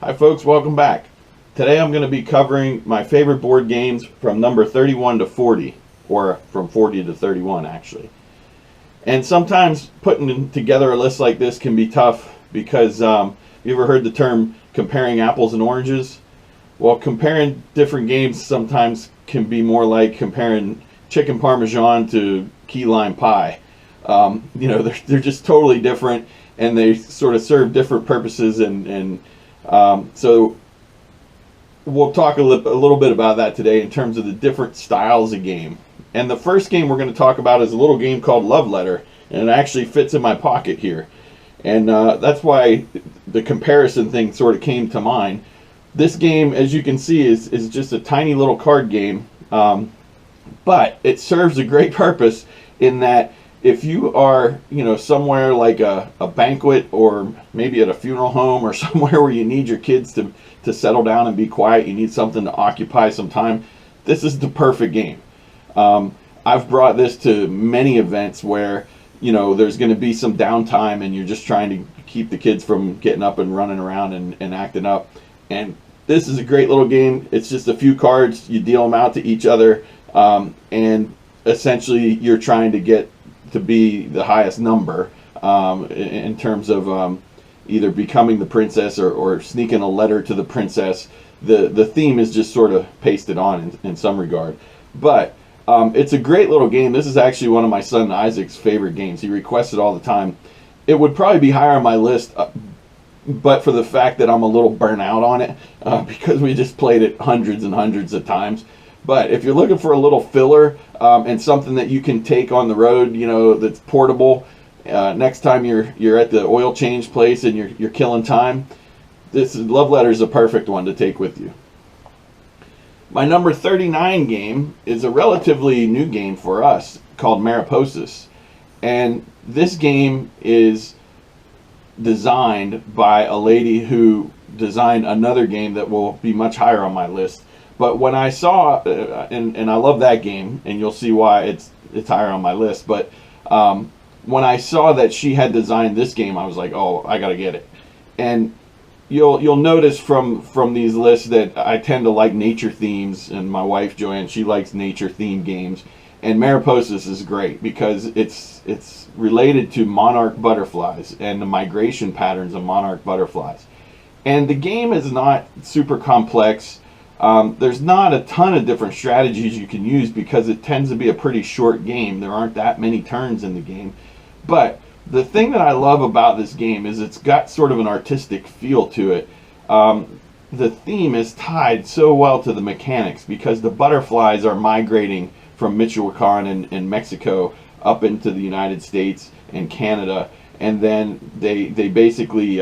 Hi folks, welcome back. Today I'm going to be covering my favorite board games from number 31 to 40, or from 40 to 31 actually. And sometimes putting together a list like this can be tough because you ever heard the term comparing apples and oranges? Well, comparing different games sometimes can be more like comparing chicken parmesan to key lime pie. They're just totally different, and they sort of serve different purposes, so we'll talk a little bit about that today in terms of the different styles of game. And the first game we're going to talk about is a little game called Love Letter, and it actually fits in my pocket here. And that's why the comparison thing sort of came to mind. This game, as you can see, is just a tiny little card game, but it serves a great purpose in that if you are, somewhere like a banquet or maybe at a funeral home or somewhere where you need your kids to settle down and be quiet, you need something to occupy some time, this is the perfect game. I've brought this to many events where, there's going to be some downtime and you're just trying to keep the kids from getting up and running around and acting up. And this is a great little game. It's just a few cards. You deal them out to each other, and essentially you're trying to get to be the highest number in terms of either becoming the princess or sneaking a letter to the princess. The theme is just sort of pasted on in some regard. But it's a great little game. This is actually one of my son Isaac's favorite games. He requests it all the time. It would probably be higher on my list, but for the fact that I'm a little burnt out on it because we just played it hundreds and hundreds of times. But if you're looking for a little filler and something that you can take on the road, that's portable, next time you're at the oil change place and you're killing time, Love Letter is a perfect one to take with you. My number 39 game is a relatively new game for us called Mariposas. And this game is designed by a lady who designed another game that will be much higher on my list. But when I saw, and I love that game, and you'll see why it's higher on my list, but when I saw that she had designed this game, I was like, oh, I gotta get it. And you'll notice from these lists that I tend to like nature themes, and my wife Joanne, she likes nature themed games. And Mariposas is great because it's related to monarch butterflies and the migration patterns of monarch butterflies. And the game is not super complex. There's not a ton of different strategies you can use because it tends to be a pretty short game. There aren't that many turns in the game. But the thing that I love about this game is it's got sort of an artistic feel to it. The theme is tied so well to the mechanics because the butterflies are migrating from Michoacan and Mexico up into the United States and Canada, and then they basically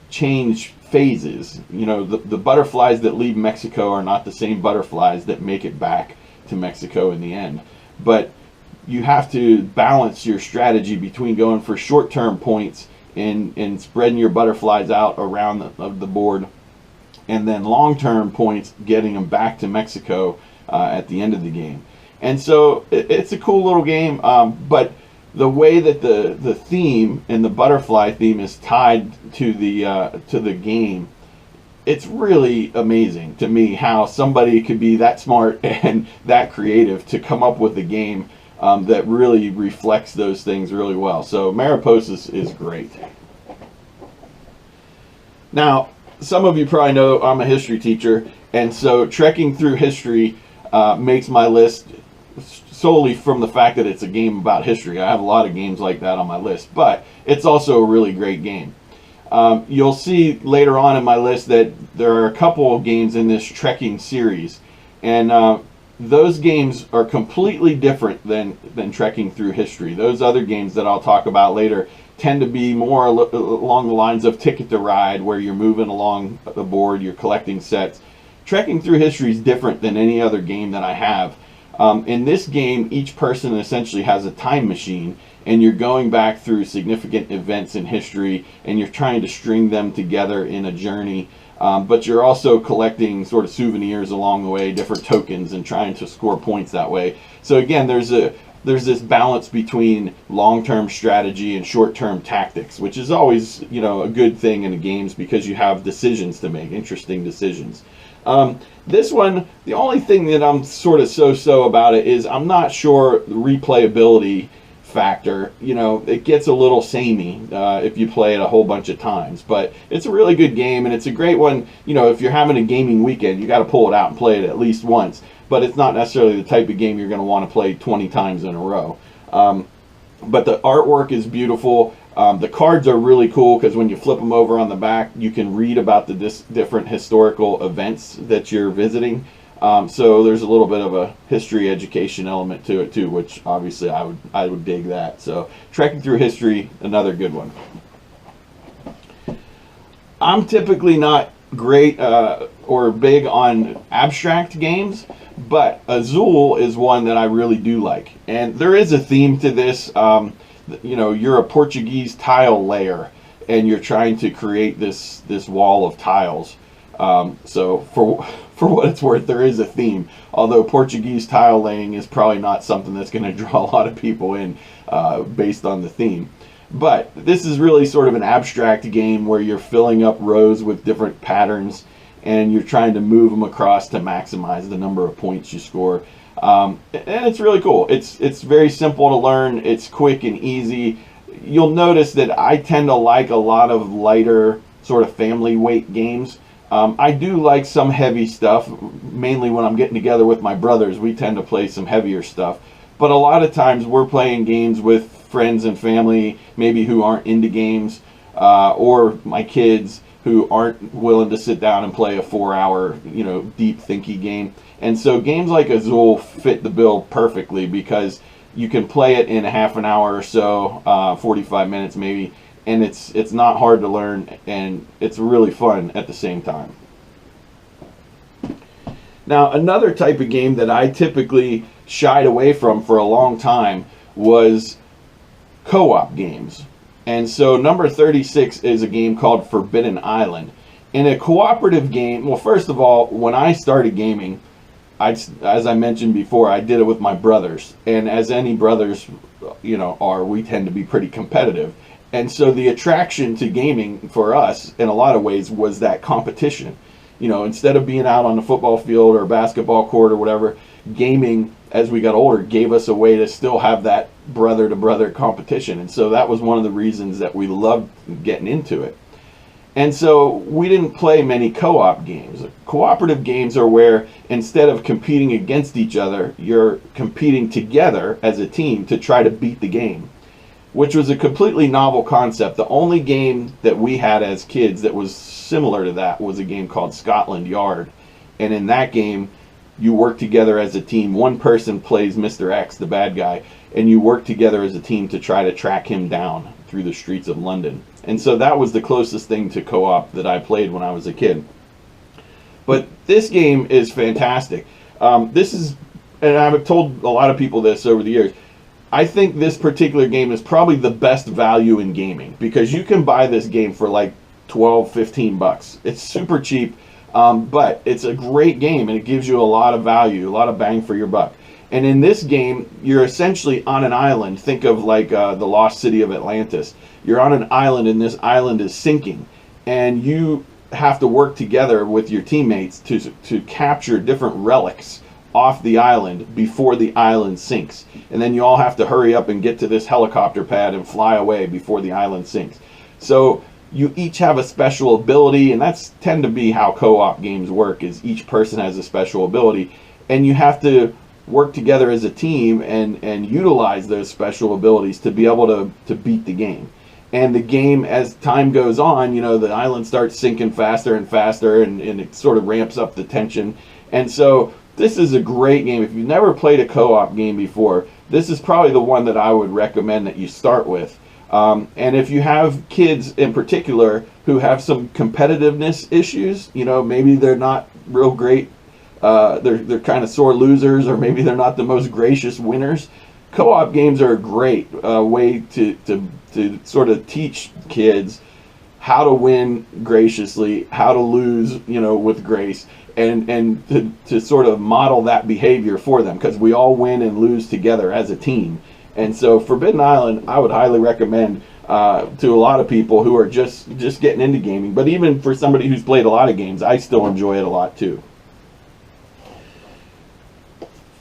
change phases. The butterflies that leave Mexico are not the same butterflies that make it back to Mexico in the end. But you have to balance your strategy between going for short-term points and spreading your butterflies out around the board, and then long-term points getting them back to Mexico at the end of the game. And so it's a cool little game, but the way that the theme and the butterfly theme is tied to the game, it's really amazing to me how somebody could be that smart and that creative to come up with a game that really reflects those things really well. So Mariposas is great. Now, some of you probably know I'm a history teacher, and so trekking through history makes my list solely from the fact that it's a game about history. I have a lot of games like that on my list, but it's also a really great game. You'll see later on in my list that there are a couple of games in this trekking series, and those games are completely different than trekking through history. Those other games that I'll talk about later tend to be more along the lines of Ticket to Ride, where you're moving along the board, you're collecting sets. Trekking through history is different than any other game that I have. In this game, each person essentially has a time machine, and you're going back through significant events in history, and you're trying to string them together in a journey. But you're also collecting sort of souvenirs along the way, different tokens, and trying to score points that way. So again, there's a there's this balance between long-term strategy and short-term tactics, which is always, a good thing in the games because you have decisions to make, interesting decisions. This one, the only thing that I'm sort of so-so about it is I'm not sure the replayability factor. It gets a little samey if you play it a whole bunch of times, but it's a really good game, and it's a great one. If you're having a gaming weekend, you got to pull it out and play it at least once, but it's not necessarily the type of game you're going to want to play 20 times in a row. But the artwork is beautiful. The cards are really cool because when you flip them over on the back, you can read about the different historical events that you're visiting. So there's a little bit of a history education element to it too, which obviously I would dig that. So Trekking Through History, another good one. I'm typically not great or big on abstract games, but Azul is one that I really do like. And there is a theme to this. You're a Portuguese tile layer, and you're trying to create this wall of tiles. So for what it's worth, there is a theme. Although Portuguese tile laying is probably not something that's going to draw a lot of people in based on the theme. But this is really sort of an abstract game where you're filling up rows with different patterns, and you're trying to move them across to maximize the number of points you score. And it's really cool. It's very simple to learn. It's quick and easy. You'll notice that I tend to like a lot of lighter sort of family weight games. I do like some heavy stuff, mainly when I'm getting together with my brothers. We tend to play some heavier stuff. But a lot of times we're playing games with friends and family, maybe who aren't into games, or my kids who aren't willing to sit down and play a 4-hour, deep thinky game. And so games like Azul fit the bill perfectly because you can play it in a half an hour or so, 45 minutes maybe, and it's not hard to learn, and it's really fun at the same time. Now, another type of game that I typically shied away from for a long time was co-op games. And so number 36 is a game called Forbidden Island. In a cooperative game, well, first of all, when I started gaming, as I mentioned before, I did it with my brothers. And as any brothers, we tend to be pretty competitive. And so the attraction to gaming for us, in a lot of ways, was that competition. Instead of being out on the football field or basketball court or whatever, gaming, as we got older, gave us a way to still have that brother-to-brother competition. And so that was one of the reasons that we loved getting into it. And so we didn't play many co-op games. Cooperative games are where instead of competing against each other, you're competing together as a team to try to beat the game, which was a completely novel concept. The only game that we had as kids that was similar to that was a game called Scotland Yard. And in that game, you work together as a team. One person plays Mr. X, the bad guy, and you work together as a team to try to track him down through the streets of London. And so that was the closest thing to co-op that I played when I was a kid. But this game is fantastic. This is, and I've told a lot of people this over the years, I think this particular game is probably the best value in gaming because you can buy this game for like 12, 15 bucks. It's super cheap, but it's a great game and it gives you a lot of value, a lot of bang for your buck. And in this game, you're essentially on an island. Think of like the lost city of Atlantis. You're on an island and this island is sinking. And you have to work together with your teammates to capture different relics off the island before the island sinks. And then you all have to hurry up and get to this helicopter pad and fly away before the island sinks. So you each have a special ability, and that's tend to be how co-op games work, is each person has a special ability. And you have to work together as a team and utilize those special abilities to be able to beat the game. And the game, as time goes on, the island starts sinking faster and faster, and it sort of ramps up the tension. And so this is a great game. If you've never played a co-op game before, this is probably the one that I would recommend that you start with. And if you have kids in particular who have some competitiveness issues, maybe they're not real great, they're kind of sore losers, or maybe they're not the most gracious winners, co-op games are a great way to sort of teach kids how to win graciously, how to lose, with grace. and to sort of model that behavior for them, because we all win and lose together as a team. And so Forbidden Island, I would highly recommend to a lot of people who are just getting into gaming. But even for somebody who's played a lot of games, I still enjoy it a lot too.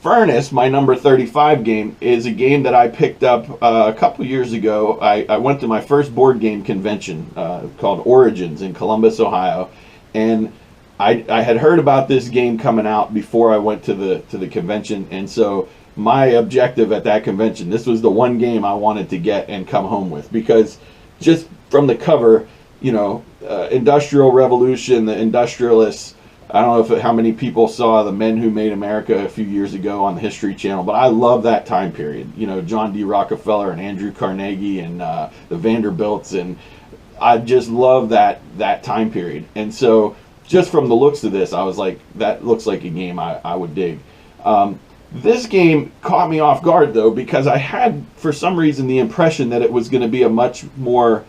Furnace, my number 35 game, is a game that I picked up a couple years ago. I went to my first board game convention called Origins in Columbus, Ohio, and I had heard about this game coming out before I went to the convention, and so my objective at that convention, this was the one game I wanted to get and come home with, because just from the cover, you know, Industrial Revolution, the industrialists. I don't know how many people saw The Men Who Made America a few years ago on the History Channel, but I love that time period. You know, John D. Rockefeller and Andrew Carnegie and the Vanderbilts, and I just love that time period. And so just from the looks of this, I was like, that looks like a game I would dig. This game caught me off guard, though, because I had, for some reason, the impression that it was going to be a much more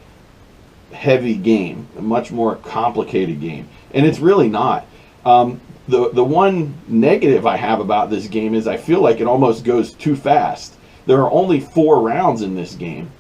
heavy game, a much more complicated game. And it's really not. The one negative I have about this game is I feel like it almost goes too fast. There are only 4 rounds in this game,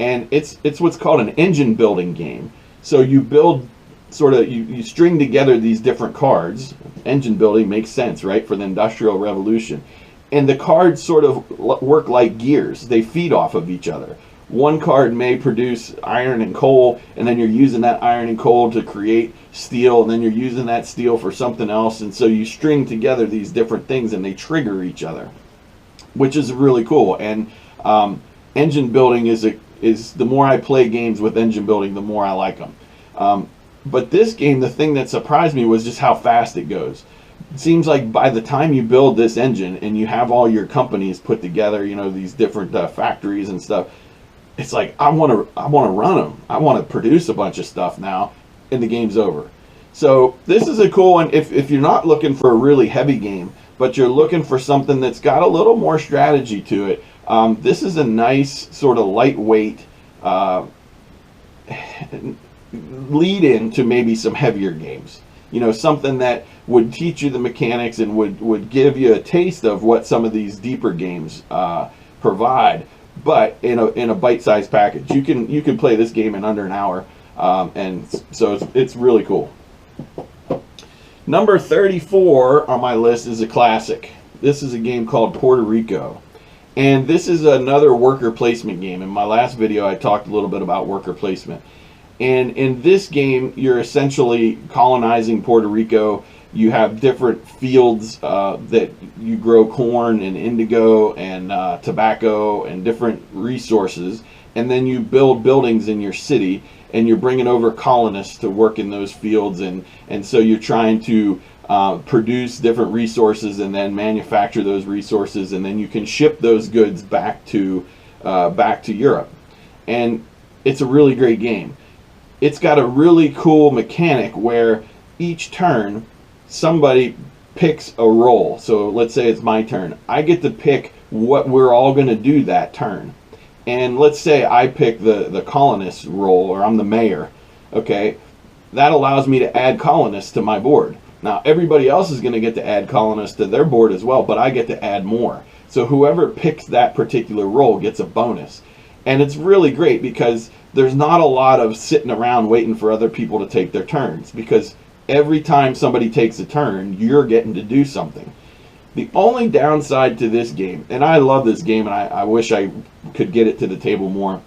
and it's what's called an engine building game. So you build sort of, you string together these different cards. Engine building makes sense, right, for the Industrial Revolution. And the cards sort of work like gears. They feed off of each other. One card may produce iron and coal, and then you're using that iron and coal to create steel, and then you're using that steel for something else. And so you string together these different things, and they trigger each other, which is really cool. And engine building is the more I play games with engine building, the more I like them. But this game, the thing that surprised me was just how fast it goes. It seems like by the time you build this engine and you have all your companies put together, you know, these different factories and stuff, it's like, I want to run them. I want to produce a bunch of stuff now, and the game's over. So this is a cool one if you're not looking for a really heavy game, but you're looking for something that's got a little more strategy to it. This is a nice sort of lightweight lead in to maybe some heavier games. You know, something that would teach you the mechanics and would give you a taste of what some of these deeper games provide, but in a bite-sized package. You can play this game in under an hour, and so it's really cool. Number 34 on my list is a classic. This is a game called Puerto Rico, and this is another worker placement game. In my last video, I talked a little bit about worker placement. And in this game, you're essentially colonizing Puerto Rico. You have different fields that you grow corn and indigo and tobacco and different resources. And then you build buildings in your city, and you're bringing over colonists to work in those fields. And so you're trying to produce different resources and then manufacture those resources. And then you can ship those goods back to Europe. And it's a really great game. It's got a really cool mechanic where each turn somebody picks a role. So let's say it's my turn. I get to pick what we're all going to do that turn. And let's say I pick the colonist role, or I'm the mayor. Okay, that allows me to add colonists to my board. Now everybody else is going to get to add colonists to their board as well, but I get to add more. So whoever picks that particular role gets a bonus. And it's really great because there's not a lot of sitting around waiting for other people to take their turns, because every time somebody takes a turn, you're getting to do something. The only downside to this game, and I love this game and I wish I could get it to the table more,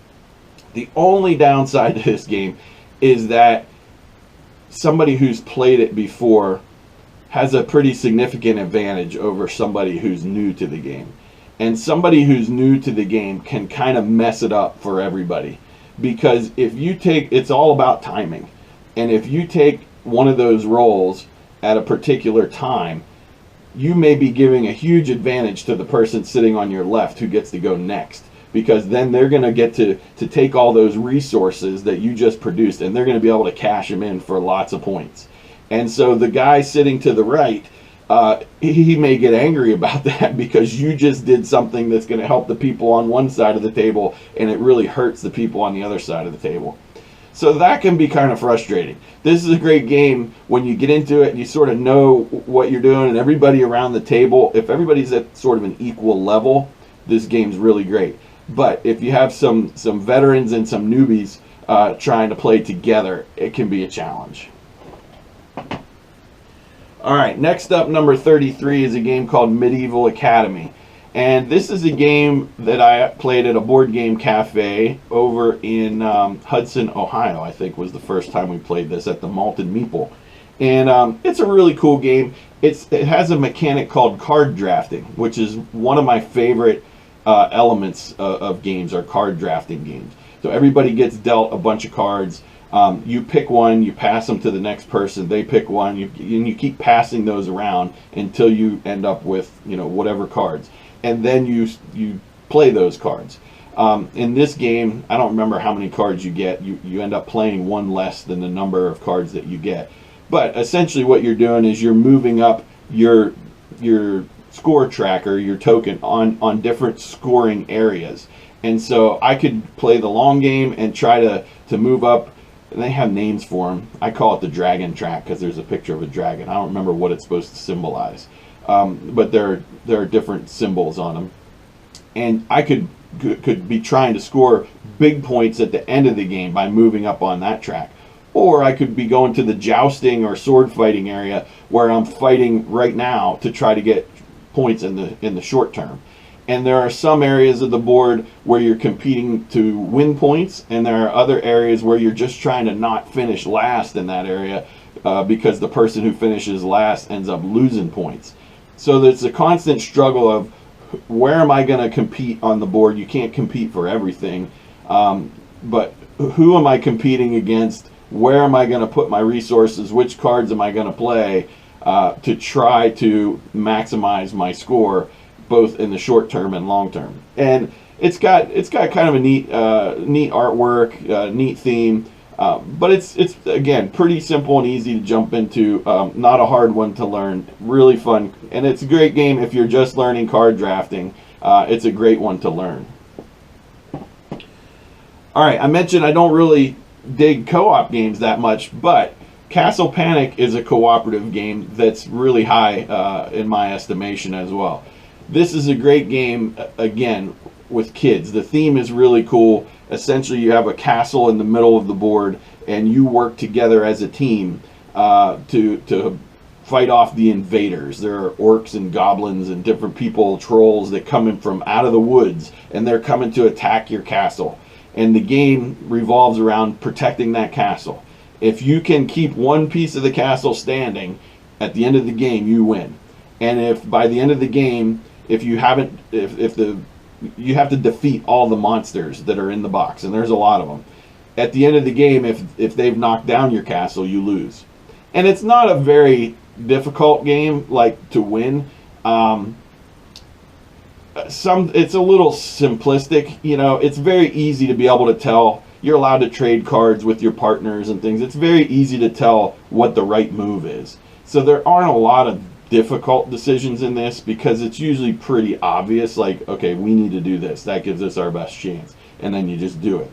the only downside to this game is that somebody who's played it before has a pretty significant advantage over somebody who's new to the game. And somebody who's new to the game can kind of mess it up for everybody. Because if you take, it's all about timing. And if you take one of those roles at a particular time, you may be giving a huge advantage to the person sitting on your left who gets to go next. Because then they're going to get to take all those resources that you just produced, and they're going to be able to cash them in for lots of points. And so the guy sitting to the right, he may get angry about that because you just did something that's going to help the people on one side of the table, and it really hurts the people on the other side of the table. So that can be kind of frustrating. This is a great game when you get into it and you sort of know what you're doing, and everybody around the table, if everybody's at sort of an equal level, this game's really great. But if you have some veterans and some newbies trying to play together, it can be a challenge. All right, next up, number 33 is a game called Medieval Academy. And this is a game that I played at a board game cafe over in Hudson, Ohio, I think was the first time we played this, at the Malted Meeple. And it's a really cool game. It has a mechanic called card drafting, which is one of my favorite elements of games, are card drafting games. So everybody gets dealt a bunch of cards. You pick one, you pass them to the next person, they pick one, and you keep passing those around until you end up with, you know, whatever cards. And then you play those cards. In this game, I don't remember how many cards you get. You end up playing one less than the number of cards that you get. But essentially what you're doing is you're moving up your score tracker, your token, on different scoring areas. And so I could play the long game and try to move up. And they have names for them. I call it the dragon track because there's a picture of a dragon. I don't remember what it's supposed to symbolize. But there are different symbols on them, and I could be trying to score big points at the end of the game by moving up on that track, or I could be going to the jousting or sword fighting area where I'm fighting right now to try to get points in the short term. And there are some areas of the board where you're competing to win points, and there are other areas where you're just trying to not finish last in that area because the person who finishes last ends up losing points. So there's a constant struggle of where am I going to compete on the board. You can't compete for everything, but who am I competing against? Where am I going to put my resources? Which cards am I going to play to try to maximize my score, both in the short term and long term? And it's got kind of a neat artwork, neat theme. But it's again pretty simple and easy to jump into. Not a hard one to learn. Really fun, and it's a great game if you're just learning card drafting. It's a great one to learn. All right, I mentioned I don't really dig co-op games that much, but Castle Panic is a cooperative game that's really high in my estimation as well. This is a great game, again, with kids. The theme is really cool. Essentially, you have a castle in the middle of the board, and you work together as a team to fight off the invaders. There are orcs and goblins and different people, trolls, that come in from out of the woods, and they're coming to attack your castle. And the game revolves around protecting that castle. If you can keep one piece of the castle standing, at the end of the game, you win. And if by the end of the game, you have to defeat all the monsters that are in the box, and there's a lot of them. At the end of the game, if they've knocked down your castle, you lose. And it's not a very difficult game, like, to win. It's a little simplistic, you know. It's very easy to be able to tell. You're allowed to trade cards with your partners and things. It's very easy to tell what the right move is. So there aren't a lot of difficult decisions in this, because it's usually pretty obvious, like, okay, we need to do this, that gives us our best chance, and then you just do it.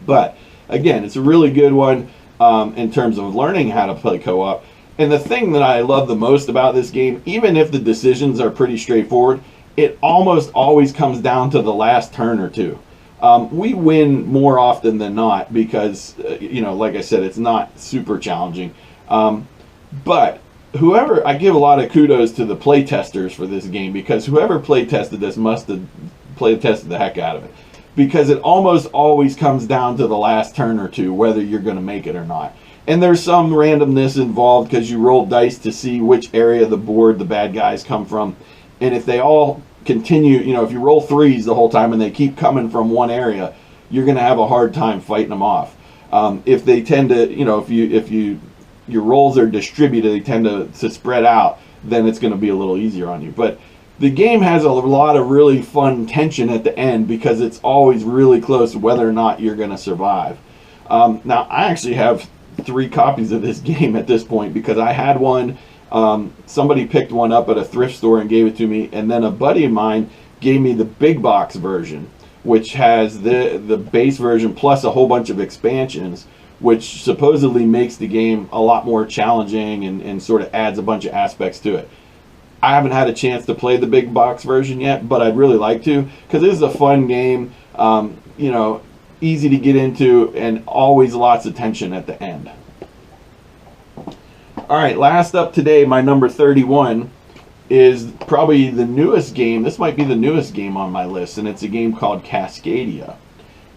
But again, it's a really good one in terms of learning how to play co-op. And the thing that I love the most about this game, even if the decisions are pretty straightforward, it almost always comes down to the last turn or two. We win more often than not because you know, like I said, it's not super challenging, but I give a lot of kudos to the play testers for this game, because whoever play tested this must have play tested the heck out of it, because it almost always comes down to the last turn or two whether you're going to make it or not. And there's some randomness involved because you roll dice to see which area of the board the bad guys come from, and if they all continue, you know, if you roll threes the whole time and they keep coming from one area, you're going to have a hard time fighting them off. If they tend to, you know, if your rolls are distributed, they tend to spread out, then it's going to be a little easier on you. But the game has a lot of really fun tension at the end, because it's always really close whether or not you're going to survive. Now, I actually have 3 copies of this game at this point, because I had one. Somebody picked one up at a thrift store and gave it to me, and then a buddy of mine gave me the big box version, which has the base version plus a whole bunch of expansions, which supposedly makes the game a lot more challenging and sort of adds a bunch of aspects to it. I haven't had a chance to play the big box version yet, but I'd really like to, because this is a fun game, you know, easy to get into, and always lots of tension at the end. All right, last up today, my number 31 is probably the newest game. This might be the newest game on my list, and it's a game called Cascadia.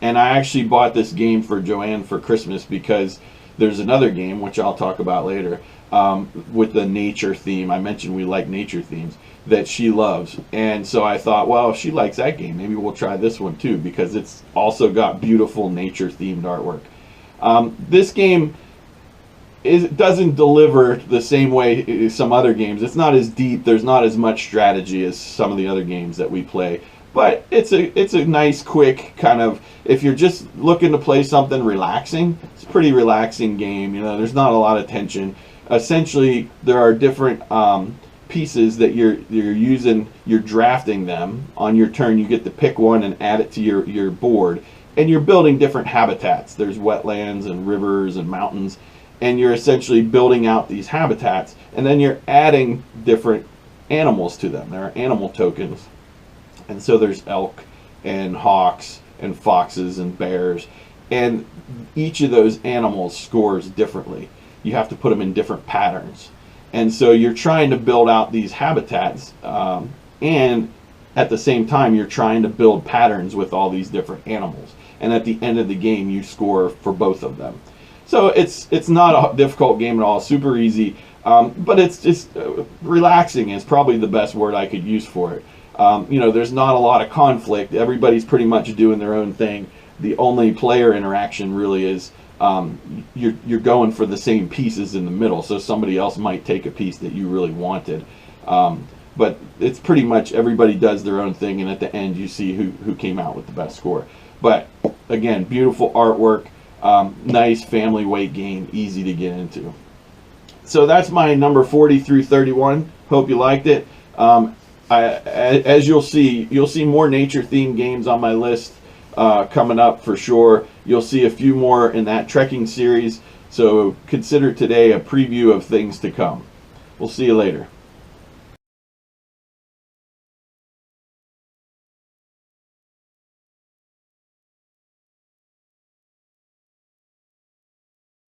And I actually bought this game for Joanne for Christmas because there's another game, which I'll talk about later, with the nature theme. I mentioned we like nature themes, that she loves. And so I thought, well, if she likes that game, maybe we'll try this one too, because it's also got beautiful nature themed artwork. This game doesn't deliver the same way as some other games. It's not as deep. There's not as much strategy as some of the other games that we play. But it's a nice, quick kind of, if you're just looking to play something relaxing, it's a pretty relaxing game. You know, there's not a lot of tension. Essentially, there are different pieces that you're using. You're drafting them on your turn. You get to pick one and add it to your board, and you're building different habitats. There's wetlands and rivers and mountains, and you're essentially building out these habitats, and then you're adding different animals to them. There are animal tokens. And so there's elk and hawks and foxes and bears, and each of those animals scores differently. You have to put them in different patterns, and so you're trying to build out these habitats, and at the same time you're trying to build patterns with all these different animals, and at the end of the game you score for both of them. So it's not a difficult game at all, super easy, but it's just relaxing is probably the best word I could use for it. You know, there's not a lot of conflict. Everybody's pretty much doing their own thing. The only player interaction really is you're going for the same pieces in the middle, so somebody else might take a piece that you really wanted. But it's pretty much everybody does their own thing, and at the end you see who came out with the best score. But again, beautiful artwork, nice family weight game, easy to get into. So that's my number 40 through 31. Hope you liked it. As you'll see more nature-themed games on my list coming up for sure. You'll see a few more in that trekking series, so consider today a preview of things to come. We'll see you later.